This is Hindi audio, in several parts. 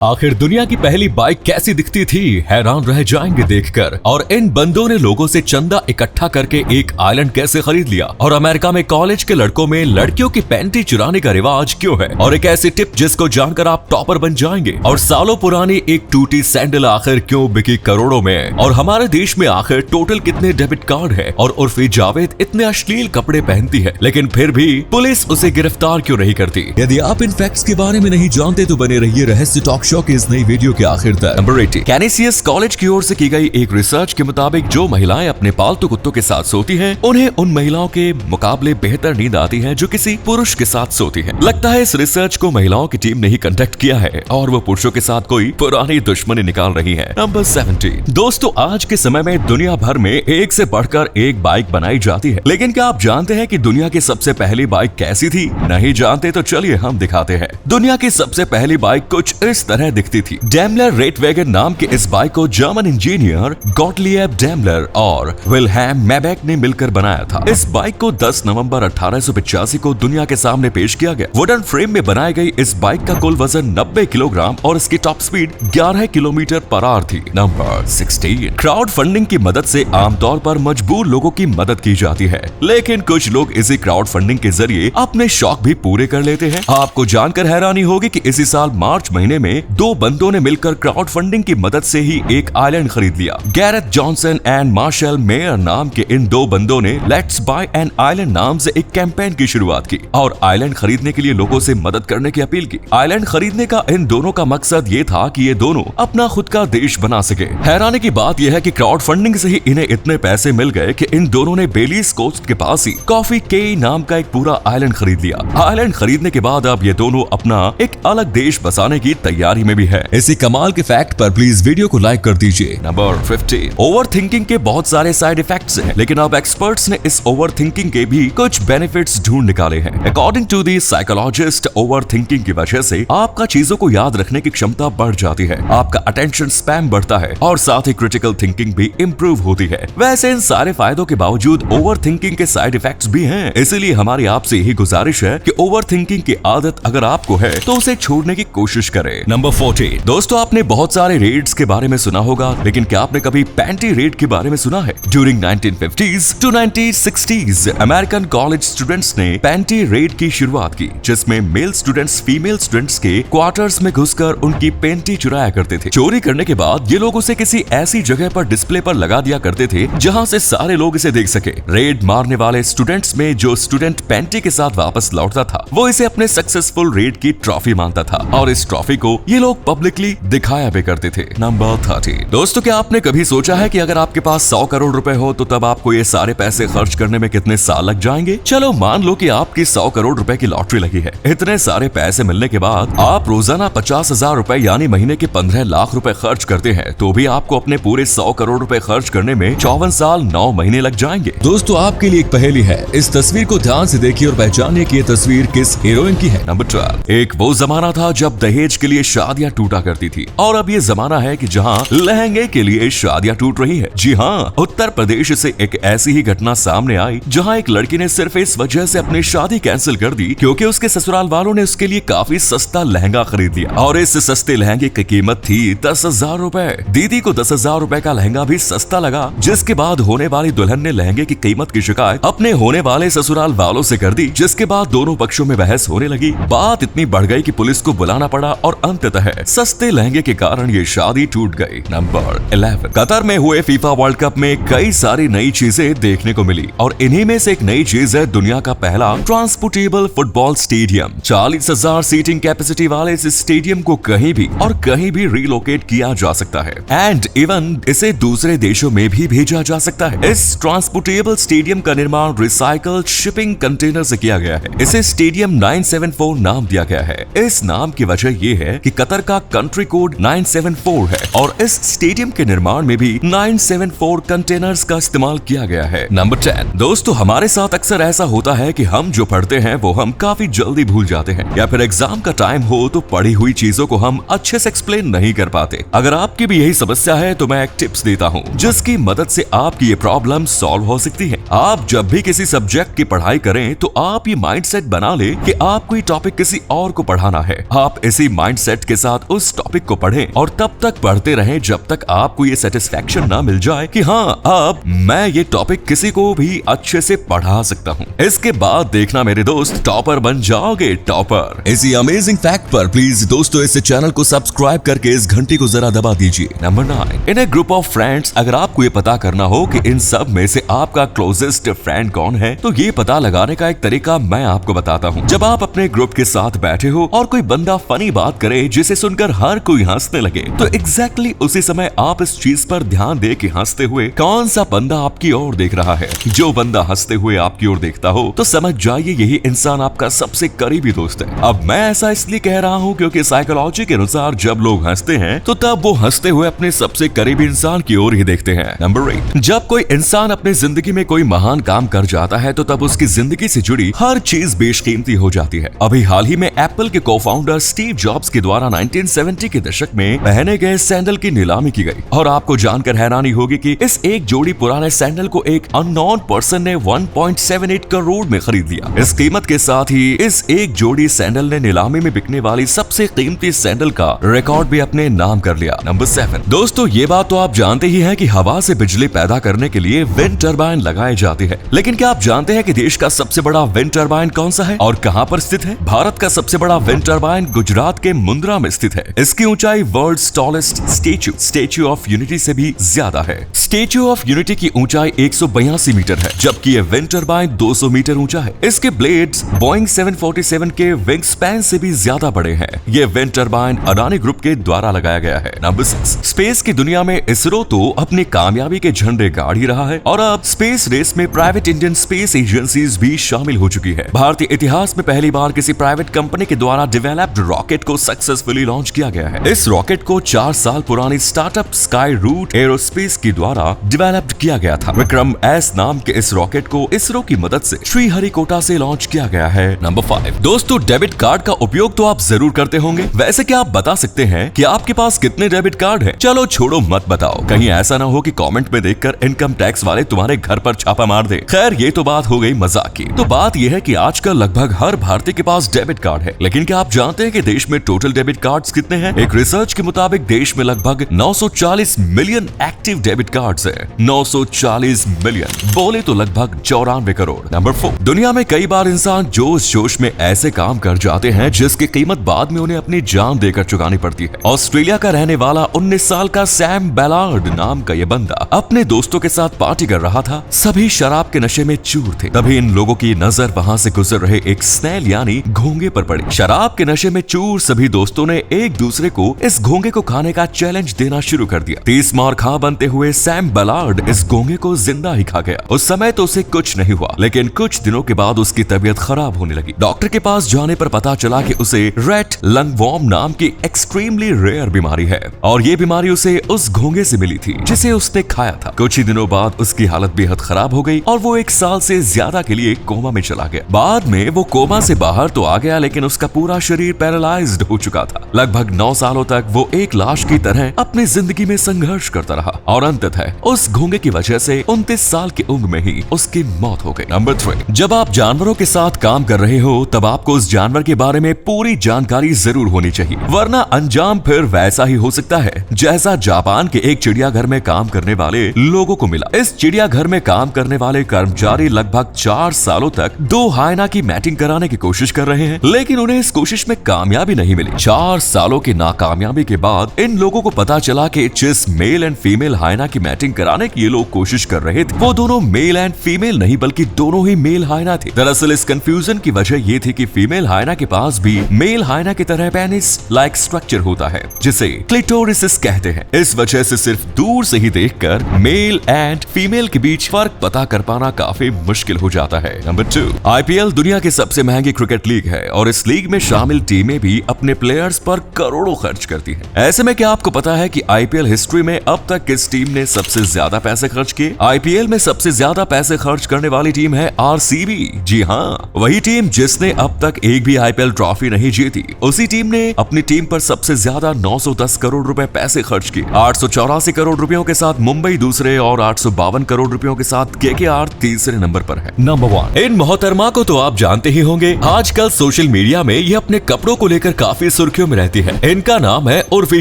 आखिर दुनिया की पहली बाइक कैसी दिखती थी, हैरान रह जाएंगे देखकर। और इन बंदों ने लोगों से चंदा इकट्ठा करके एक आइलैंड कैसे खरीद लिया, और अमेरिका में कॉलेज के लड़कों में लड़कियों की पैंटी चुराने का रिवाज क्यों है, और एक ऐसी टिप जिसको जानकर आप टॉपर बन जाएंगे। और सालों पुरानी एक टूटी सैंडल आखिर क्यों बिकी करोड़ों में, और हमारे देश में आखिर टोटल कितने डेबिट कार्ड है, और उर्फी जावेद इतने अश्लील कपड़े पहनती है लेकिन फिर भी पुलिस उसे गिरफ्तार क्यों नहीं करती। यदि आप इन फैक्ट्स के बारे में नहीं जानते तो बने रहिए रहस्य टॉक शो की इस नई वीडियो के आखिर तक। नंबर 80, कैनेसियस कॉलेज की ओर से की गई एक रिसर्च के मुताबिक जो महिलाएं अपने पालतू कुत्तों के साथ सोती हैं, उन्हें उन महिलाओं के मुकाबले बेहतर नींद आती है जो किसी पुरुष के साथ सोती हैं। लगता है इस रिसर्च को महिलाओं की टीम ने ही कंडक्ट किया है और वो पुरुषों के साथ कोई पुरानी दुश्मनी निकाल रही है। नंबर 70, दोस्तों आज के समय में दुनिया भर में एक से बढ़कर एक बाइक बनाई जाती है, लेकिन क्या आप जानते हैं कि दुनिया की सबसे पहली बाइक कैसी थी? नहीं जानते तो चलिए हम दिखाते हैं। दुनिया की सबसे पहली बाइक कुछ इस तरह दिखती थी। डेमलर रेटवैगन नाम के इस बाइक को जर्मन इंजीनियर गॉटलिएब डेमलर और विल्हेम मैबेक ने मिलकर बनाया था। इस बाइक को 10 नवंबर 1885 को दुनिया के सामने पेश किया गया। वुडन फ्रेम में बनाई गई इस बाइक का कुल वजन 90 किलोग्राम और इसकी top speed 11 kilometre per hour थी। नंबर 16, क्राउड फंडिंग की मदद से आमतौर पर मजबूर लोगों की मदद की जाती है, लेकिन कुछ लोग इसी क्राउड फंडिंग के जरिए अपने शौक भी पूरे कर लेते हैं। आपको जानकर हैरानी होगी कि इसी साल मार्च महीने में दो बंदों ने मिलकर क्राउड फंडिंग की मदद से ही एक आइलैंड खरीद लिया। Gareth Johnson and Marshall Mayer नाम के इन दो बंदों ने लेट्स बाय एन आइलैंड नाम से एक कैंपेन की शुरुआत की और आइलैंड खरीदने के लिए लोगों से मदद करने की अपील की। आइलैंड खरीदने का इन दोनों का मकसद ये था कि ये दोनों अपना खुद का देश बना सके। हैरानी की बात यह है कि क्राउड फंडिंग से ही इन्हें इतने पैसे मिल गए कि इन दोनों ने बेलीज कोस्ट के पास ही कॉफी केई नाम का एक पूरा आइलैंड खरीद लिया। आइलैंड खरीदने के बाद अब ये दोनों अपना एक अलग देश बसाने की तैयारी में भी है। इसी कमाल के फैक्ट पर प्लीज वीडियो को लाइक कर दीजिए। नंबर 50, ओवर थिंकिंग के बहुत सारे साइड इफेक्ट्स हैं, लेकिन अब एक्सपर्ट्स ने इस ओवर थिंकिंग के भी कुछ बेनिफिट्स ढूंढ निकाले हैं। According to the psychologist, over thinking की वजह से आपका चीजों को याद रखने की क्षमता बढ़ जाती है, आपका अटेंशन स्पैन बढ़ता है और साथ ही क्रिटिकल थिंकिंग भी इम्प्रूव होती है। वैसे इन सारे फायदों के बावजूद ओवर थिंकिंग के साइड इफेक्ट्स भी हैं, इसीलिए हमारी आपसे यही गुजारिश है कि ओवर थिंकिंग की आदत अगर आपको है तो उसे छोड़ने की कोशिश करें। नंबर 40, दोस्तों आपने बहुत सारे रेड्स के बारे में सुना होगा, लेकिन क्या आपने कभी पैंटी रेड के बारे में सुना है? During 1950s to 1960s American college students ने पैंटी रेड की शुरुआत की, जिसमें मेल स्टूडेंट्स फीमेल स्टूडेंट्स के क्वार्टर्स में घुसकर उनकी पैंटी चुराया करते थे। चोरी करने के बाद ये लोग उसे किसी ऐसी जगह पर डिस्प्ले पर लगा दिया करते थे जहां से सारे लोग इसे देख सके। रेड मारने वाले स्टूडेंट्स में जो स्टूडेंट पैंटी के साथ वापस लौटता था वो इसे अपने सक्सेसफुल रेड की ट्रॉफी मानता था और इस ट्रॉफी को ये लोग पब्लिकली दिखाया भी करते थे। नंबर 30, दोस्तों क्या आपने कभी सोचा है कि अगर आपके पास 100 करोड़ रुपए हो तो तब आपको ये सारे पैसे खर्च करने में कितने साल लग जाएंगे? चलो मान लो कि आपकी 100 करोड़ रुपए की लॉटरी लगी है। इतने सारे पैसे मिलने के बाद आप रोजाना 50,000 रुपए यानी महीने के 15 लाख रुपए खर्च करते हैं, तो भी आपको अपने पूरे 100 करोड़ रुपए खर्च करने में 54 साल 9 महीने लग जाएंगे। दोस्तों आपके लिए एक पहेली है, इस तस्वीर को ध्यान से देखिए और पहचानिए कि ये तस्वीर किस हीरोइन की है। नंबर 12, एक वो जमाना था जब दहेज के लिए शादियां टूटा करती थी, और अब ये जमाना है कि जहां लहंगे के लिए शादियां टूट रही है। जी हाँ, उत्तर प्रदेश से एक ऐसी ही घटना सामने आई जहां एक लड़की ने सिर्फ इस वजह से अपनी शादी कैंसिल कर दी क्योंकि उसके ससुराल वालों ने उसके लिए काफी सस्ता लहंगा खरीद लिया, और इस सस्ते लहंगे की कीमत थी 10,000 रुपए। दीदी को 10,000 रुपए का लहंगा भी सस्ता लगा, जिसके बाद होने वाली दुल्हन ने लहंगे की कीमत की शिकायत अपने होने वाले ससुराल वालों से कर दी, जिसके बाद दोनों पक्षों में बहस होने लगी। बात इतनी बढ़ गई कि पुलिस को बुलाना पड़ा और अंततः सस्ते लहंगे के कारण ये शादी टूट गई। नंबर 11, कतर में हुए फीफा वर्ल्ड कप में कई सारी नई चीजें देखने को मिली, और इन्हीं में से एक नई चीज है दुनिया का पहला transportable football stadium. 40,000 seating capacity वाले इस स्टेडियम को कहीं भी और कहीं भी रिलोकेट किया जा सकता है एंड इवन इसे दूसरे देशों में भी भेजा जा सकता है। इस ट्रांसपोर्टेबल स्टेडियम का निर्माण रिसाइकल्ड शिपिंग कंटेनर से किया गया है। इसे स्टेडियम 974 नाम दिया गया है। इस नाम की वजह यह है कि कतर का कंट्री कोड 974 है और इस स्टेडियम के निर्माण में भी 974 कंटेनर्स का इस्तेमाल किया गया है। नंबर 10, दोस्तों हमारे साथ अक्सर ऐसा होता है कि हम जो पढ़ते हैं वो हम काफी जल्दी भूल जाते हैं, या फिर एग्जाम का टाइम हो तो पढ़ी हुई चीजों को हम अच्छे से एक्सप्लेन नहीं कर पाते। अगर आपकी भी यही समस्या है तो मैं एक टिप्स देता हूँ जिसकी मदद से आपकी ये प्रॉब्लम सॉल्व हो सकती है। आप जब भी किसी सब्जेक्ट की पढ़ाई करें तो आप ये माइंडसेट बना ले कि आपको ये टॉपिक किसी और को पढ़ाना है। आप इसी माइंडसेट के साथ उस टॉपिक को पढ़ें और तब तक पढ़ते रहें जब तक आपको ये सेटिस्फेक्शन ना मिल जाए कि हाँ, अब मैं ये टॉपिक किसी को भी अच्छे से पढ़ा सकता हूँ। इसके बाद देखना मेरे दोस्त, टॉपर बन जाओगे, टॉपर। इसी अमेजिंग फैक्ट पर प्लीज दोस्तों इस चैनल को सब्सक्राइब करके इस घंटी को जरा दबा दीजिए। Number 9, in A group of friends, अगर आपको ये पता करना हो कि इन सब में से आपका क्लोजेस्ट फ्रेंड कौन है, तो ये पता लगाने का एक तरीका मैं आपको बताता हूँ। जब आप अपने ग्रुप के साथ बैठे हो और कोई बंदा फनी बात करे जिसे सुनकर हर कोई हंसने लगे, तो एग्जैक्टली उसी समय आप इस चीज पर ध्यान दे कि हंसते हुए कौन सा बंदा आपकी ओर देख रहा है। जो बंदा हंसते हुए आपकी ओर देखता हो तो समझ जाइए यही इंसान आपका सबसे करीबी दोस्त है। अब मैं ऐसा इसलिए कह रहा हूँ क्योंकि साइकोलॉजी के अनुसार जब लोग हंसते हैं तो तब वो हंसते हुए अपने सबसे करीबी इंसान की ओर ही देखते हैं। नंबर 8, जब कोई इंसान अपनी जिंदगी में कोई महान काम कर जाता है तो तब उसकी जिंदगी से जुड़ी हर चीज बेशकीमती हो जाती है। अभी हाल ही में एप्पल के को-फाउंडर स्टीव जॉब्स के द्वारा 1970 के दशक में पहने गए सैंडल की नीलामी की गई और आपको जानकर हैरानी होगी कि इस एक जोड़ी पुराने सैंडल को एक अननोन पर्सन ने 1.78 करोड़ में खरीद लिया। इस कीमत के साथ ही इस एक जोड़ी सैंडल ने नीलामी में बिकने वाली सबसे कीमती सैंडल का रिकॉर्ड भी अपने नाम कर लिया। नंबर 7, दोस्तों ये बात तो आप जानते ही हैं कि हवा से बिजली पैदा करने के लिए विंड टरबाइन लगाए जाते हैं, लेकिन क्या आप जानते हैं कि देश का सबसे बड़ा विंड टरबाइन कौन सा है और कहां पर स्थित है? भारत का सबसे बड़ा विंड टरबाइन गुजरात के मुंद्रा में स्थित है। इसकी ऊंचाई world's tallest Statue of Unity से भी ज्यादा है। स्टैच्यू ऑफ यूनिटी की ऊंचाई 182 मीटर है, जबकि ये विंड टरबाइन 200 मीटर ऊंचा है। इसके ब्लेड्स बोइंग 747 के विंग स्पैन से भी ज्यादा बड़े हैं। ये विंड टरबाइन अडानी ग्रुप के द्वारा लगाया गया है। नंबर 6, स्पेस की दुनिया में इसरो तो अपनी कामयाबी के झंडे गाड़ ही रहा है और अब स्पेस रेस में प्राइवेट इंडियन स्पेस एजेंसीज भी शामिल हो चुकी है। भारतीय इतिहास में पहली बार किसी प्राइवेट कंपनी के द्वारा डेवलप्ड रॉकेट को सक्सेसफुली लॉन्च किया गया है। इस रॉकेट को 4 साल पुरानी स्टार्टअप स्काई रूट एरोस्पेस के द्वारा डेवलप्ड किया गया था। विक्रम एस नाम के इस रॉकेट को इसरो की मदद से श्रीहरिकोटा से लॉन्च किया गया है। नंबर 5, दोस्तों डेबिट कार्ड का उपयोग तो आप जरूर करते होंगे। वैसे क्या आप बता सकते हैं कि आपके पास कितने डेबिट कार्ड हैं? चलो छोड़ो मत बताओ, कहीं ऐसा ना हो कि कमेंट में देखकर इनकम टैक्स वाले तुम्हारे घर पर छापा मार दे। खैर ये तो बात हो गई मजाक की। तो बात यह है कि आजकल लगभग हर भारतीय के पास डेबिट कार्ड है, लेकिन क्या आप जानते हैं कि देश में टोटल डेबिट कार्ड्स कितने हैं? एक रिसर्च के मुताबिक देश में लगभग 940 मिलियन एक्टिव डेबिट कार्ड्स हैं। 940 मिलियन बोले तो लगभग 94 करोड़। नंबर 4, दुनिया में कई बार इंसान जोश में ऐसे काम कर जाते हैं जिसकी कीमत बाद में उन्हें अपनी जान देकर चुकानी पड़ती है। ऑस्ट्रेलिया का रहने वाला 19 साल का सैम बेलार्ड नाम का ये बंदा अपने दोस्तों के साथ पार्टी कर रहा था। सभी शराब के नशे में चूर थे। तभी इन लोगों की नजर वहां से गुजर रहे एक स्नेल यानी घोंगे पर पड़ी। शराब के नशे में चूर सभी दोस्तों ने एक दूसरे को इस घोंगे को खाने का चैलेंज देना शुरू कर दिया। 30 मार खा बनते हुए सैम बेलार्ड इस घोंगे को जिंदा ही खा गया। उस समय तो उसे कुछ नहीं हुआ, लेकिन कुछ दिनों के बाद उसकी तबीयत खराब होने लगी। डॉक्टर के पास जाने पर पता चला कि उसे रेट लंगवॉर्म नाम की एक्सट्रीमली रेयर बीमारी है और ये बीमारी उसे उस घोंगे से मिली थी जिसे उसने खाया था। कुछ ही दिनों बाद उसकी हालत बेहद खराब हो गई और वो 1 साल से ज्यादा के लिए कोमा में चला गया। बाद में वो कोमा से बाहर तो आ गया, लेकिन उसका पूरा शरीर पैरालाइज्ड हो चुका था। लगभग 9 सालों तक वो एक लाश की तरह अपनी जिंदगी में संघर्ष करता रहा और अंततः उस घोंगे की वजह से 29 साल की उम्र में ही उसकी मौत हो गई। नंबर 3, जब आप जानवरों के साथ काम कर रहे हो तब आपको उस जानवर के बारे में पूरी जानकारी जरूर होनी चाहिए, वरना अंजाम फिर वैसा ही हो सकता है जैसा जापान के एक चिड़ियाघर में काम करने वाले लोगों को मिला। इस चिड़ियाघर में काम करने वाले कर्मचारी लगभग 4 सालों तक 2 हाइना की मैटिंग कराने की कोशिश कर रहे हैं, लेकिन उन्हें इस कोशिश में कामयाबी नहीं मिली। 4 सालों की नाकामयाबी के बाद इन लोगों को पता चला कि जिस मेल एंड फीमेल हाइना की मैटिंग कराने की ये लोग कोशिश कर रहे थे वो दोनों मेल एंड फीमेल नहीं बल्कि दोनों ही मेल हाइना थे। दरअसल इस कंफ्यूजन की वजह ये थी कि फीमेल हाइना के पास भी मेल हाइना की तरह पेनिस लाइक स्ट्रक्चर होता है जिसे क्लिटोरिस कहते हैं। इस वजह से सिर्फ दूर से ही देखकर मेल एंड फीमेल के बीच फर्क पता कर पाना काफी मुश्किल हो जाता है। नंबर 2, IPL दुनिया की सबसे महंगी क्रिकेट लीग है और इस लीग में शामिल टीमें भी अपने प्लेयर्स पर करोड़ों खर्च करती हैं। ऐसे में क्या आपको पता है कि IPL हिस्ट्री में अब तक किस टीम ने सबसे ज्यादा पैसे खर्च किए? IPL में सबसे ज्यादा पैसे खर्च करने वाली टीम है RCB। जी हाँ, वही टीम जिसने अब तक एक भी IPL ट्रॉफी नहीं जीती। उसी टीम ने अपनी टीम पर सबसे ज्यादा 910 करोड़ रुपए पैसे खर्च किए। 884 करोड़ रुपयों के साथ मुंबई दूसरे और 852 करोड़ रुपयों के साथ KKR तीसरे नंबर पर है। नंबर 1, इन मोहतरमा को तो आप जानते ही होंगे। आजकल सोशल मीडिया में ये अपने कपड़ों को लेकर काफी सुर्खियों सुर्खियों में रहती है। इनका नाम है उर्फी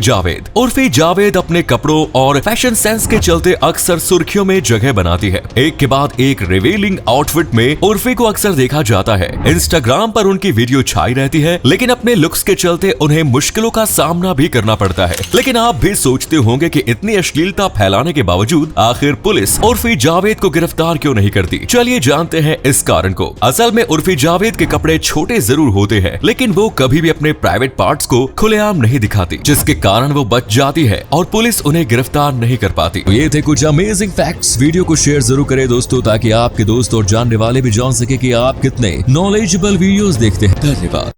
जावेद। उर्फी जावेद अपने कपड़ों और फैशन सेंस के चलते अक्सर सुर्खियों में जगह बनाती है। एक के बाद एक रिवीलिंग आउटफिट में उर्फी को अक्सर देखा जाता है। इंस्टाग्राम पर उनकी वीडियो छाई रहती है, लेकिन अपने लुक्स के चलते उन्हें मुश्किलों का सामना भी करना पड़ता है। लेकिन आप भी सोचते होंगे कि इतनी अश्लीलता फैलाने के बावजूद आखिर पुलिस उर्फी जावेद को गिरफ्तार क्यों नहीं करती? चलिए जानते हैं इस कारण को। असल में उर्फी जावेद के कपड़े छोटे जरूर होते हैं, लेकिन वो कभी भी अपने प्राइवेट पार्ट्स को खुलेआम नहीं दिखाती, जिसके कारण वो बच जाती है और पुलिस उन्हें गिरफ्तार नहीं कर पाती। तो ये थे कुछ अमेजिंग फैक्ट्स। वीडियो को शेयर जरूर करें दोस्तों, ताकि आपके दोस्त और जानने वाले भी जान सके कि आप कितने नॉलेजेबल वीडियोस देखते हैं। धन्यवाद।